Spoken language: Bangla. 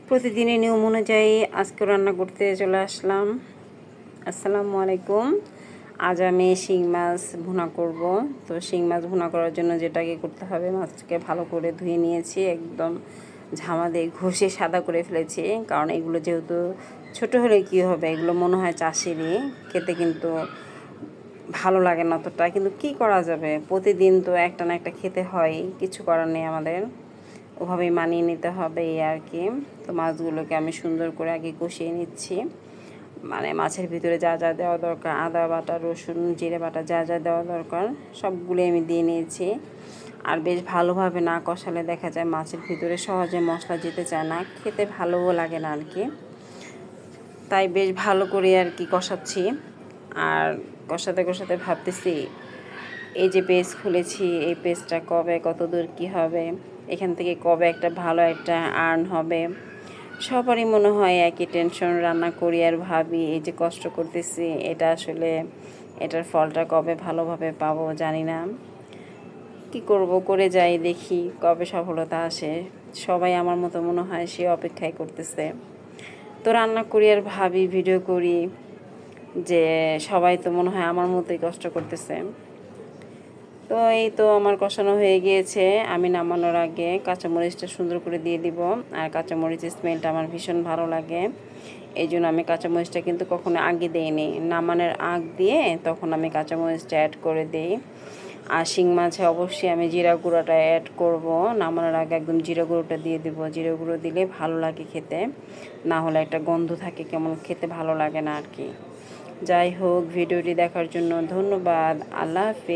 প্রতিদিনের নিয়ম অনুযায়ী আজকে রান্না করতে চলে আসলাম। আসসালামু আলাইকুম। আজ আমি শিং মাছ ভুনা করব। তো শিং মাছ ভুনা করার জন্য যেটাকে করতে হবে, মাছটাকে ভালো করে ধুয়ে নিয়েছি, একদম ঝামা দিয়ে ঘষে সাদা করে ফেলেছি। কারণ এগুলো যেহেতু ছোট হলে কী হবে, এগুলো মনে হয় চাষিরই, খেতে কিন্তু ভালো লাগে না অতটা। কিন্তু কী করা যাবে, প্রতিদিন তো একটা না একটা খেতে হয়, কিছু করার নেই আমাদের, ওভাবেই মানিয়ে নিতে হবে এই আর কি। তো মাছগুলোকে আমি সুন্দর করে আগে কষিয়ে নিচ্ছি, মানে মাছের ভিতরে যা যা দেওয়া দরকার, আদা বাটা, রসুন, জিরে বাটা, যা যা দেওয়া দরকার সবগুলো আমি দিয়ে নিয়েছি। আর বেশ ভালোভাবে না কষালে দেখা যায় মাছের ভিতরে সহজে মশলা যেতে চায় না, খেতে ভালোও লাগে না আর কি। তাই বেশ ভালো করে আর কি কষাচ্ছি। আর কষাতে কষাতে ভাবতেছি, এই যে পেজ খুলেছি, এই পেজটা কবে কত দূর কী হবে, এখান থেকে কবে একটা ভালো একটা আর্ন হবে। সবারই মনে হয় একই টেনশন, রান্না করি আর ভাবি এই যে কষ্ট করতেছি, এটা আসলে এটার ফলটা কবে ভালোভাবে পাবো জানি না। কি করব, করে যাই, দেখি কবে সফলতা আসে। সবাই আমার মতো মনে হয় সে অপেক্ষায় করতেছে। তো রান্না করি আর ভাবি, ভিডিও করি, যে সবাই তো মনে হয় আমার মতোই কষ্ট করতেছে। তো এই তো আমার কষানো হয়ে গিয়েছে। আমি নামানোর আগে কাঁচামরিচটা সুন্দর করে দিয়ে দিব। আর কাঁচামরিচের স্মেলটা আমার ভীষণ ভালো লাগে, এই জন্য আমি কাঁচামরিচটা কিন্তু কখনো আগে দিইনি, নামানোর আগ দিয়ে তখন আমি কাঁচামরিচটা অ্যাড করে দিই। আর শিং মাছে অবশ্যই আমি জিরা গুঁড়োটা অ্যাড করব, নামানোর আগে একদম জিরা গুঁড়োটা দিয়ে দেবো। জিরা গুঁড়ো দিলে ভালো লাগে খেতে, না হলে একটা গন্ধ থাকে, কেমন খেতে ভালো লাগে না আর কি। যাই হোক, ভিডিওটি দেখার জন্য ধন্যবাদ। আল্লাহ হাফেজ।